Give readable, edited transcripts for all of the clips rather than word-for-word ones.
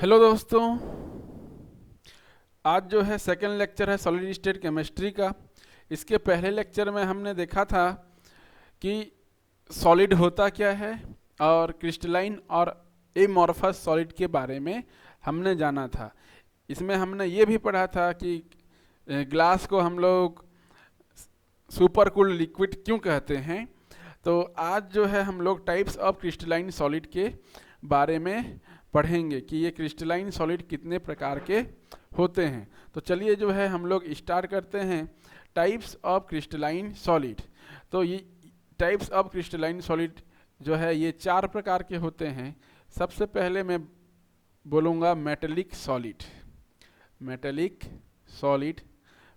Hello दोस्तों, आज जो है सेकंड लेक्चर है सॉलिड स्टेट केमिस्ट्री का। इसके पहले लेक्चर में हमने देखा था कि सॉलिड होता क्या है और क्रिस्टलाइन और एमॉर्फस सॉलिड के बारे में हमने जाना था। इसमें हमने ये भी पढ़ा था कि ग्लास को हम लोग सुपर कूल्ड लिक्विड क्यों कहते हैं। तो आज जो है हम लोग टाइप्स ऑफ क्रिस्टलाइन सॉलिड के बारे में पढ़ेंगे कि ये क्रिस्टलाइन सॉलिड कितने प्रकार के होते हैं। तो चलिए जो है हम लोग स्टार्ट करते हैं टाइप्स ऑफ क्रिस्टलाइन सॉलिड। तो ये टाइप्स ऑफ क्रिस्टलाइन सॉलिड जो है ये 4 प्रकार के होते हैं। सबसे पहले मैं बोलूँगा मेटेलिक सॉलिड। मेटेलिक सॉलिड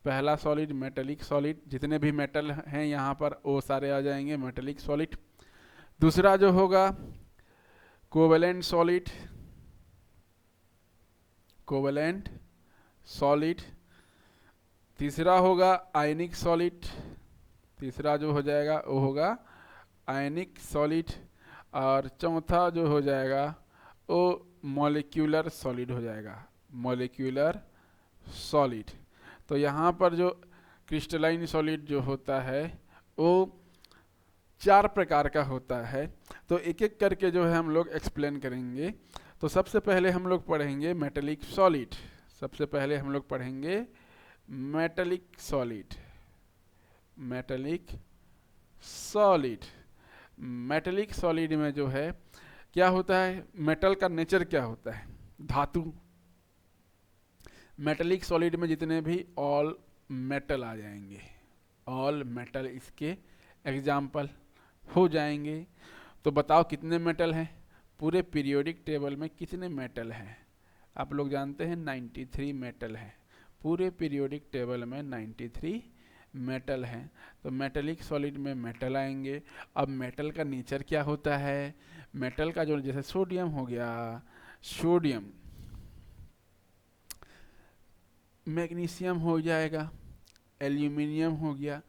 पहला सॉलिड मेटेलिक सॉलिड, जितने भी मेटल हैं यहाँ पर वो सारे आ जाएंगे मेटेलिक सॉलिड। दूसरा जो होगा कोवेलेंट सॉलिड, कोवेलेंट सॉलिड। तीसरा होगा आयनिक सॉलिड, तीसरा जो हो जाएगा वो होगा आयनिक सॉलिड। और चौथा जो हो जाएगा वो मॉलिक्यूलर सॉलिड हो जाएगा, मॉलिक्यूलर सॉलिड। तो यहाँ पर जो क्रिस्टलाइन सॉलिड जो होता है वो 4 प्रकार का होता है। तो एक एक करके जो है हम लोग एक्सप्लेन करेंगे। तो सबसे पहले हम लोग पढ़ेंगे मेटेलिक सॉलिड। सबसे पहले हम लोग पढ़ेंगे metallic solid. Metallic solid, metallic solid में जो है क्या होता है, मेटल का नेचर क्या होता है, धातु। मेटेलिक सॉलिड में जितने भी ऑल मेटल आ जाएंगे, ऑल मेटल इसके एग्जाम्पल हो जाएंगे। तो बताओ कितने मेटल हैं पूरे पीरियोडिक टेबल में, कितने मेटल हैं? आप लोग जानते हैं 93 मेटल हैं पूरे पीरियोडिक टेबल में, 93 मेटल हैं। तो मेटेलिक सॉलिड में मेटल आएंगे। अब मेटल का नेचर क्या होता है, मेटल का जो जैसे सोडियम हो गया, सोडियम, मैग्नीशियम हो जाएगा, एल्यूमिनियम हो गया।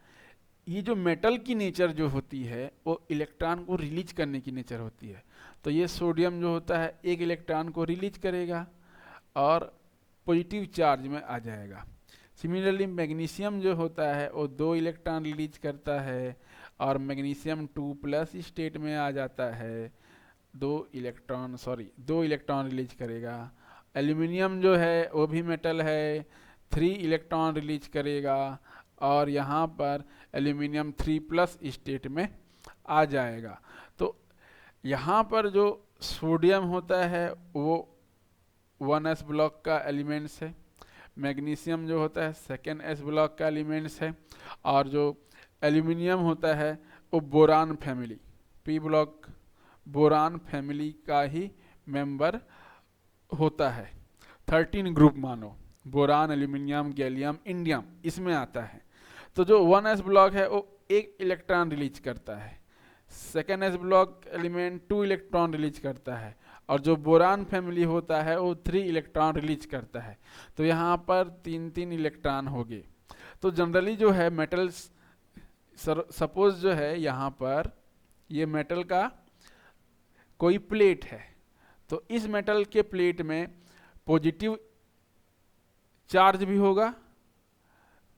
ये जो मेटल की नेचर जो होती है वो इलेक्ट्रॉन को रिलीज करने की नेचर होती है। तो ये सोडियम जो होता है एक इलेक्ट्रॉन को रिलीज करेगा और पॉजिटिव चार्ज में आ जाएगा। सिमिलरली मैग्नीशियम जो होता है वो 2 इलेक्ट्रॉन रिलीज करता है और मैग्नीशियम 2+ स्टेट में आ जाता है, 2 इलेक्ट्रॉन रिलीज करेगा। एल्यूमिनियम जो है वो भी मेटल है, 3 इलेक्ट्रॉन रिलीज करेगा और यहाँ पर एल्यूमिनियम 3+ स्टेट में आ जाएगा। तो यहाँ पर जो सोडियम होता है वो 1s ब्लॉक का एलिमेंट्स है, मैग्नीशियम जो होता है 2s ब्लॉक का एलिमेंट्स है, और जो एल्यूमिनियम होता है वो boron family, p block boron family का ही मेंबर होता है। 13 ग्रुप मानो, बोरान, एल्यूमिनियम, गैलियम, इंडियम इसमें आता है। तो जो 1s ब्लॉक है वो 1 इलेक्ट्रॉन रिलीज करता है, 2s block element 2 electron release करता है, और जो बोरान फैमिली होता है वो 3 इलेक्ट्रॉन रिलीज करता है। तो यहाँ पर 3-3 इलेक्ट्रॉन हो गए। तो जनरली जो है मेटल्स, सपोज जो है यहाँ पर ये मेटल का कोई प्लेट है, तो इस मेटल के प्लेट में पॉजिटिव चार्ज भी होगा,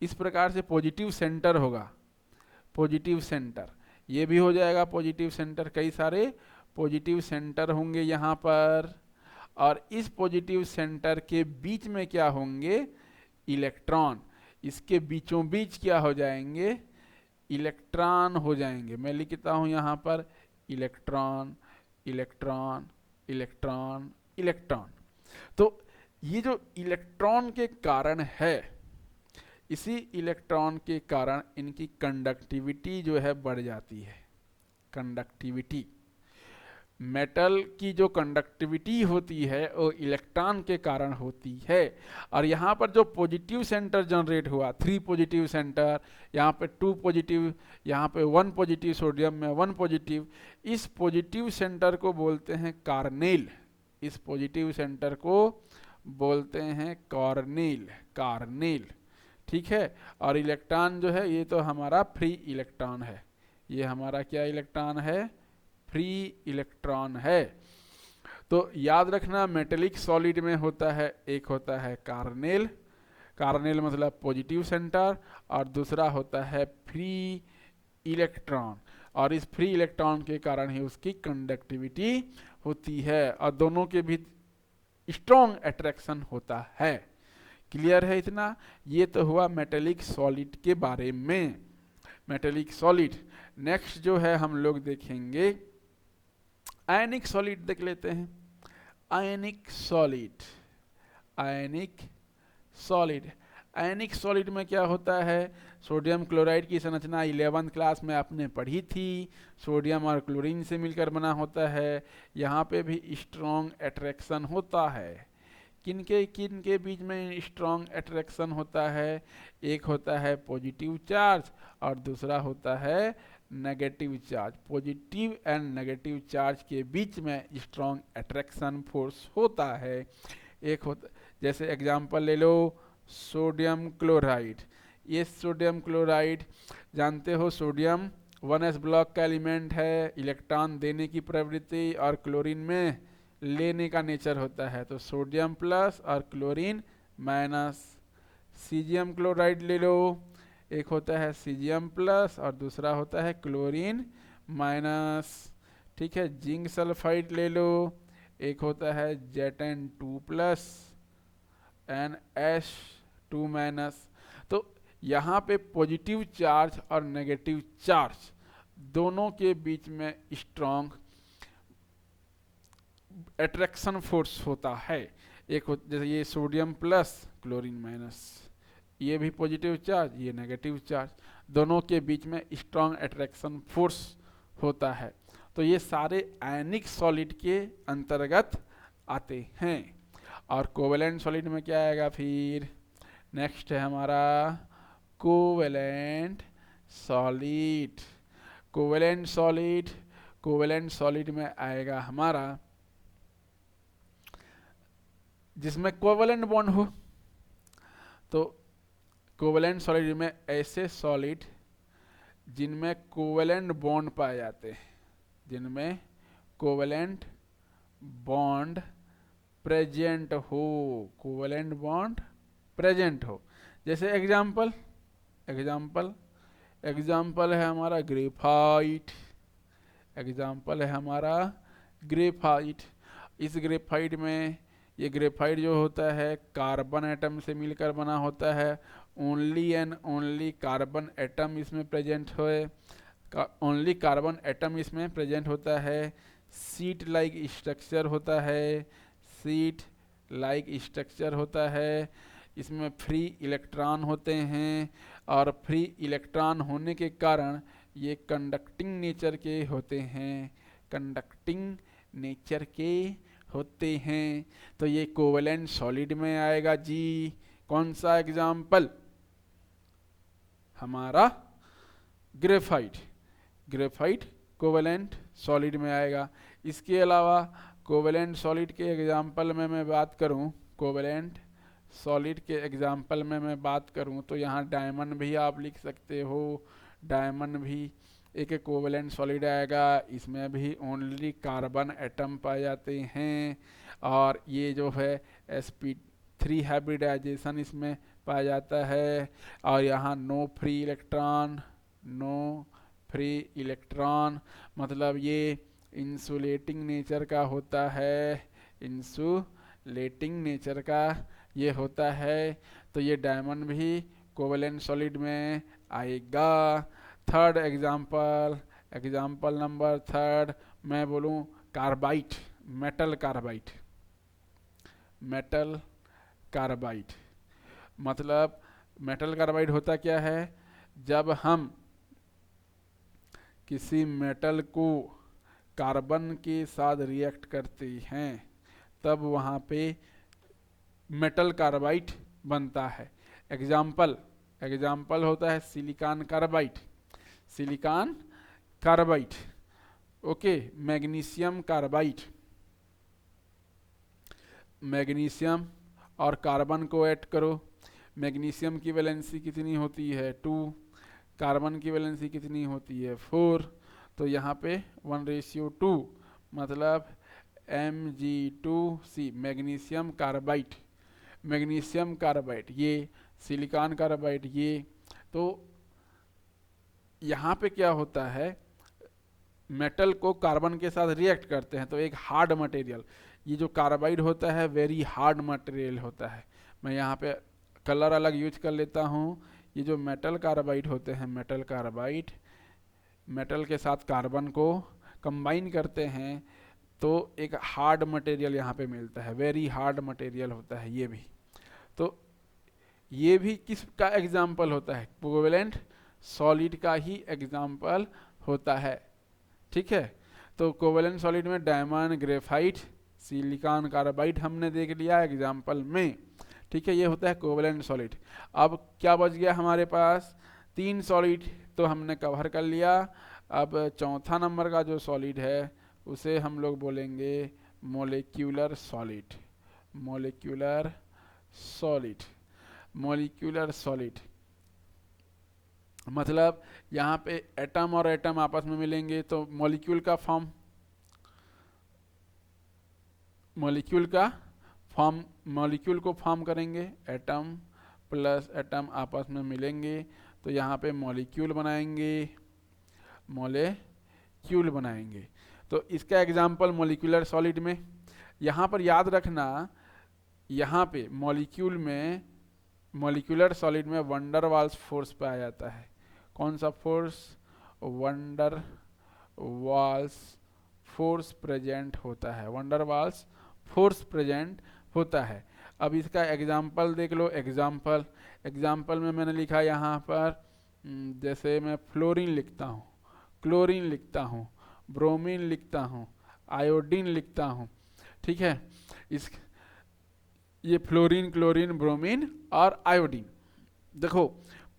इस प्रकार से पॉजिटिव सेंटर होगा, पॉजिटिव सेंटर ये भी हो जाएगा पॉजिटिव सेंटर, कई सारे पॉजिटिव सेंटर होंगे यहाँ पर। और इस पॉजिटिव सेंटर के बीच में क्या होंगे, इलेक्ट्रॉन, इसके बीचों बीच क्या हो जाएंगे, इलेक्ट्रॉन हो जाएंगे। मैं लिखता हूँ यहाँ पर इलेक्ट्रॉन, इलेक्ट्रॉन, इलेक्ट्रॉन, इलेक्ट्रॉन। तो ये जो इलेक्ट्रॉन के कारण है, इसी इलेक्ट्रॉन के कारण इनकी कंडक्टिविटी जो है बढ़ जाती है। कंडक्टिविटी, मेटल की जो कंडक्टिविटी होती है वो इलेक्ट्रॉन के कारण होती है। और यहाँ पर जो पॉजिटिव सेंटर जनरेट हुआ, 3 पॉजिटिव सेंटर, यहाँ पे 2 पॉजिटिव, यहाँ पे 1 पॉजिटिव, सोडियम में 1 पॉजिटिव, इस पॉजिटिव सेंटर को बोलते हैं कार्नेल। इस पॉजिटिव सेंटर को बोलते हैं कार्नेल, कार्नेल, ठीक है। और इलेक्ट्रॉन जो है ये तो हमारा फ्री इलेक्ट्रॉन है, ये हमारा क्या इलेक्ट्रॉन है, फ्री इलेक्ट्रॉन है। तो याद रखना मेटेलिक सॉलिड में होता है, एक होता है कार्नेल, कार्नेल मतलब पॉजिटिव सेंटर, और दूसरा होता है फ्री इलेक्ट्रॉन, और इस फ्री इलेक्ट्रॉन के कारण ही उसकी कंडक्टिविटी होती है और दोनों के बीच स्ट्रॉन्ग अट्रैक्शन होता है। क्लियर है इतना? ये तो हुआ मेटेलिक सॉलिड के बारे में, मेटेलिक सॉलिड। नेक्स्ट जो है हम लोग देखेंगे आयनिक सॉलिड, देख लेते हैं। आयनिक सॉलिड, आयनिक सॉलिड, आयनिक सॉलिड में क्या होता है? सोडियम क्लोराइड की संरचना 11th क्लास में आपने पढ़ी थी, सोडियम और क्लोरीन से मिलकर बना होता है। यहाँ पे भी स्ट्रॉन्ग अट्रैक्शन होता है। किन के बीच में स्ट्रॉन्ग अट्रैक्शन होता है? एक होता है पॉजिटिव चार्ज और दूसरा होता है negative charge. Positive and negative charge के बीच में स्ट्रॉन्ग अट्रैक्शन फोर्स होता है। एक होता, जैसे एग्जांपल ले लो सोडियम क्लोराइड। ये सोडियम क्लोराइड जानते हो सोडियम 1s ब्लॉक का एलिमेंट है, इलेक्ट्रॉन देने की प्रवृत्ति और क्लोरीन में लेने का नेचर होता है। तो सोडियम प्लस और क्लोरीन माइनस। सीजियम क्लोराइड ले लो, एक होता है सीजियम प्लस और दूसरा होता है क्लोरीन माइनस। ठीक है, जिंक सल्फाइड ले लो, एक होता है Zn2 प्लस NH2 माइनस। तो यहाँ पे पॉजिटिव चार्ज और नेगेटिव चार्ज दोनों के बीच में स्ट्रॉन्ग अट्रैक्शन फोर्स होता है। एक जैसे ये सोडियम प्लस क्लोरीन माइनस, ये भी पॉजिटिव चार्ज, ये नेगेटिव चार्ज, दोनों के बीच में स्ट्रॉन्ग अट्रैक्शन फोर्स होता है। तो ये सारे आयनिक सॉलिड के अंतर्गत आते हैं। और कोवेलेंट सॉलिड में क्या आएगा फिर? नेक्स्ट है हमारा covalent solid. Covalent solid, covalent solid में आएगा हमारा जिसमें कोवेलेंट बॉन्ड हो। तो कोवेलेंट सॉलिड में ऐसे सॉलिड जिनमें कोवेलेंट बॉन्ड पाए जाते हैं, जिनमें कोवेलेंट बॉन्ड प्रेजेंट हो, कोवेलेंट बॉन्ड प्रेजेंट हो। जैसे एग्जाम्पल है हमारा ग्रेफाइट, एग्जाम्पल है हमारा ग्रेफाइट। इस ग्रेफाइट में, ये ग्रेफाइट जो होता है कार्बन एटम से मिलकर बना होता है। Only and only carbon atom इसमें प्रेजेंट है, ओनली कार्बन एटम इसमें प्रेजेंट होता है। सीट लाइक स्ट्रक्चर होता है, सीट लाइक स्ट्रक्चर होता है। इसमें फ्री इलेक्ट्रॉन होते हैं और फ्री इलेक्ट्रॉन होने के कारण ये कंडक्टिंग नेचर के होते हैं, कंडक्टिंग नेचर के होते हैं। तो ये कोवेलेंट सॉलिड में आएगा जी। कौन सा एग्जाम्पल? हमारा ग्रेफाइट, ग्रेफाइट कोवेलेंट सॉलिड में आएगा। इसके अलावा कोवेलेंट सॉलिड के एग्जाम्पल में मैं बात करूं, कोवेलेंट सॉलिड के एग्जाम्पल में मैं बात करूं तो यहाँ डायमंड भी आप लिख सकते हो। डायमंड भी एक कोवेलेंट सॉलिड आएगा, इसमें भी ओनली कार्बन एटम पाए जाते हैं और ये जो है sp3 हाइब्रिडाइजेशन इसमें पाया जाता है। और यहाँ no free electron, no free electron मतलब ये इंसुलेटिंग नेचर का होता है, इंसुलेटिंग नेचर का ये होता है। तो ये डायमंड भी कोवेलेंट सॉलिड में आएगा। Third example, example number third मैं बोलूं Carbide, metal Carbide. Metal carbide मतलब मेटल कार्बाइड होता क्या है? जब हम किसी मेटल को कार्बन के साथ रिएक्ट करते हैं तब वहाँ पे मेटल कार्बाइड बनता है। एग्जाम्पल होता है silicon carbide, silicon carbide. Okay, magnesium carbide, magnesium और कार्बन को ऐड करो। मैग्नीशियम की वैलेंसी कितनी होती है? 2, कार्बन की वैलेंसी कितनी होती है? 4। तो यहाँ पे 1:2 मतलब Mg2C magnesium carbide, magnesium carbide, ये सिलिकॉन कार्बाइड, ये तो यहाँ पे क्या होता है, मेटल को कार्बन के साथ रिएक्ट करते हैं तो एक हार्ड मटेरियल, ये जो कार्बाइड होता है वेरी हार्ड मटेरियल होता है। मैं यहाँ पे कलर अलग यूज कर लेता हूँ। ये जो मेटल कार्बाइड होते हैं, मेटल कार्बाइड, मेटल के साथ कार्बन को कंबाइन करते हैं तो एक हार्ड मटेरियल यहाँ पे मिलता है, वेरी हार्ड मटेरियल होता है ये भी। तो ये भी किसका एग्जाम्पल होता है, कोवेलेंट सॉलिड का ही एग्जाम्पल होता है। ठीक है, तो कोवेलेंट सॉलिड में डायमंड, ग्रेफाइट, सिलिकॉन कार्बाइड हमने देख लिया एग्जाम्पल में। ठीक है, ये होता है कोवेलेंट सॉलिड। अब क्या बच गया हमारे पास, 3 सॉलिड तो हमने कवर कर लिया। अब चौथा नंबर का जो सॉलिड है उसे हम लोग बोलेंगे molecular solid, molecular solid, molecular solid मतलब यहाँ पे एटम और एटम आपस में मिलेंगे तो मॉलिक्यूल का फॉर्म, मॉलिक्यूल का फॉर्म, मॉलिक्यूल को फॉर्म करेंगे, एटम प्लस एटम आपस में मिलेंगे तो यहाँ पे मॉलिक्यूल बनाएंगे, मॉलिक्यूल बनाएंगे। तो इसका एग्जाम्पल मॉलिक्यूलर सॉलिड में, यहाँ पर याद रखना, यहाँ पे मॉलिक्यूल में, मॉलिक्यूलर सॉलिड में वंडर वाल्स फोर्स पाया जाता है। कौन सा force, van der Waals force present होता है, वंडर वाल्स फोर्स प्रेजेंट होता है। अब इसका एग्जाम्पल देख लो, एग्जाम्पल, एग्जाम्पल में मैंने लिखा यहाँ पर, जैसे मैं फ्लोरीन लिखता हूँ, क्लोरीन लिखता हूँ, ब्रोमीन लिखता हूँ, आयोडीन लिखता हूँ। ठीक है, इस ये फ्लोरीन, क्लोरीन, ब्रोमीन और आयोडीन। देखो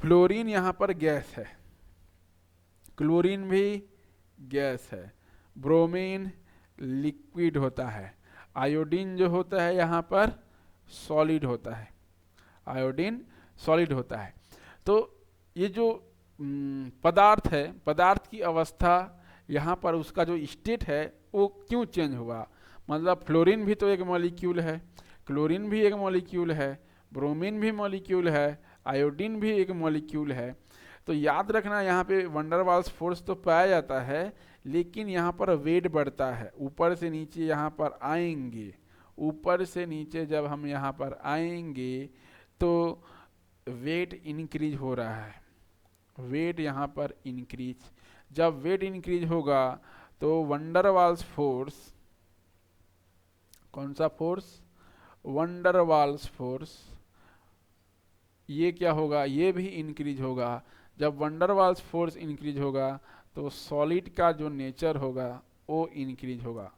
फ्लोरीन यहाँ पर गैस है, क्लोरीन भी गैस है, ब्रोमीन लिक्विड होता है, आयोडीन जो होता है यहाँ पर सॉलिड होता है, आयोडीन सॉलिड होता है। तो ये जो पदार्थ है, पदार्थ की अवस्था यहाँ पर उसका जो स्टेट है वो क्यों चेंज हुआ, मतलब फ्लोरीन भी तो एक मॉलिक्यूल है, क्लोरीन भी एक मॉलिक्यूल है, ब्रोमीन भी मॉलिक्यूल है, आयोडीन भी एक मॉलिक्यूल है। तो याद रखना यहाँ पे वंडर वाल्स फोर्स तो पाया जाता है लेकिन यहाँ पर वेट बढ़ता है, ऊपर से नीचे यहाँ पर आएंगे, ऊपर से नीचे जब हम यहाँ पर आएंगे तो वेट इंक्रीज हो रहा है, वेट यहाँ पर इंक्रीज, जब वेट इंक्रीज होगा तो वंडर वाल्स फोर्स, कौन सा फोर्स, वंडर वाल्स फोर्स, ये क्या होगा, ये भी इंक्रीज होगा। जब वंडर वाल्स फोर्स इंक्रीज होगा तो सॉलिड का जो नेचर होगा वो इंक्रीज होगा,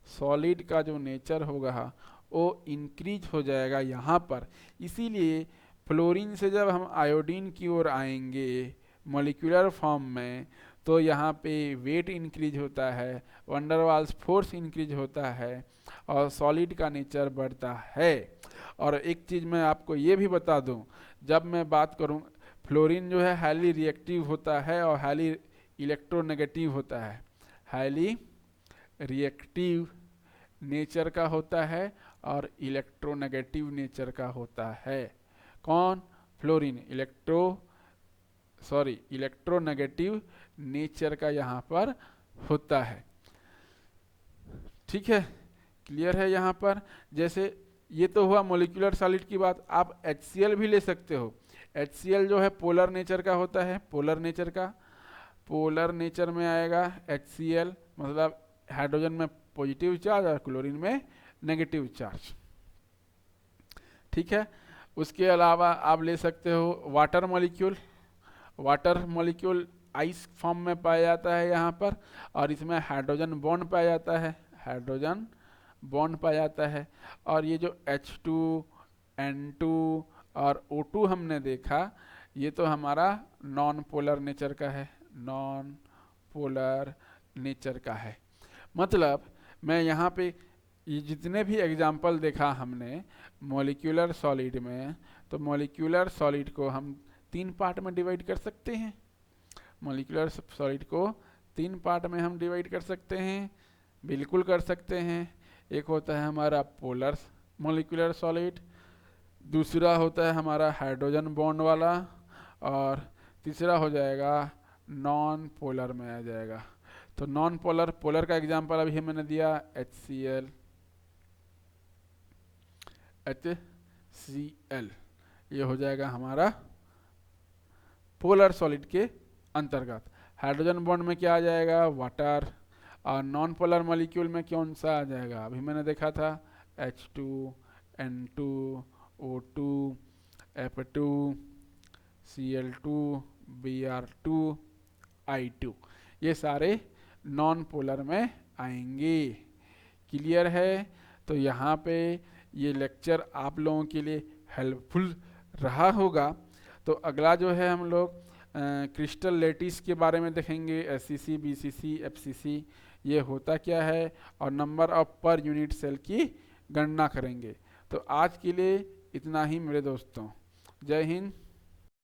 सॉलिड का जो नेचर होगा वो इंक्रीज हो जाएगा यहाँ पर। इसीलिए फ्लोरीन से जब हम आयोडीन की ओर आएंगे मॉलिक्यूलर फॉर्म में तो यहाँ पे वेट इंक्रीज होता है, वंडर वाल्स फोर्स इंक्रीज होता है और सॉलिड का नेचर बढ़ता है। और एक चीज़ मैं आपको ये भी बता दूं, जब मैं बात करूं, फ्लोरीन जो है हाईली रिएक्टिव होता है और हाईली इलेक्ट्रोनेगेटिव होता है, हाईली रिएक्टिव नेचर का होता है और इलेक्ट्रोनेगेटिव नेचर का होता है। कौन, फ्लोरीन इलेक्ट्रोनेगेटिव नेचर का यहाँ पर होता है। ठीक है, क्लियर है यहाँ पर। जैसे ये तो हुआ मॉलिक्यूलर सॉलिड की बात, आप HCl भी ले सकते हो। HCl जो है पोलर नेचर का होता है, पोलर नेचर का, पोलर नेचर में आएगा HCl, मतलब हाइड्रोजन में पॉजिटिव चार्ज और क्लोरीन में नेगेटिव चार्ज। ठीक है, उसके अलावा आप ले सकते हो water molecule, water molecule ice form में पाया जाता है यहाँ पर और इसमें हाइड्रोजन बॉन्ड पाया जाता है, हाइड्रोजन बॉन्ड पाया जाता है। और ये जो H2, N2 और O2 हमने देखा ये तो हमारा नॉन पोलर नेचर का है, नॉन पोलर नेचर का है। मतलब मैं यहाँ पे ये जितने भी एग्जाम्पल देखा हमने मॉलिक्यूलर सॉलिड में, तो मॉलिक्यूलर सॉलिड को हम 3 पार्ट में डिवाइड कर सकते हैं, मॉलिक्यूलर सॉलिड को 3 पार्ट में हम डिवाइड कर सकते हैं, बिल्कुल कर सकते हैं। एक होता है हमारा पोलर मोलिकुलर सॉलिड, दूसरा होता है हमारा हाइड्रोजन बॉन्ड वाला, और तीसरा हो जाएगा नॉन पोलर में आ जाएगा। तो नॉन पोलर, पोलर का एग्जांपल अभी मैंने दिया HCl, HCl, ये हो जाएगा हमारा पोलर सॉलिड के अंतर्गत। हाइड्रोजन बॉन्ड में क्या आ जाएगा, वाटर, और नॉन पोलर मॉलिक्यूल में कौन सा आ जाएगा, अभी मैंने देखा था H2, N2, O2, F2, Cl2, Br2, I2, ये सारे नॉन पोलर में आएंगे। क्लियर है? तो यहाँ पे ये लेक्चर आप लोगों के लिए हेल्पफुल रहा होगा। तो अगला जो है हम लोग क्रिस्टल लैटिस के बारे में देखेंगे, SCC, BCC, FCC, ये होता क्या है, और number of per unit cell की गणना करेंगे। तो आज के लिए इतना ही मेरे दोस्तों, जय हिंद।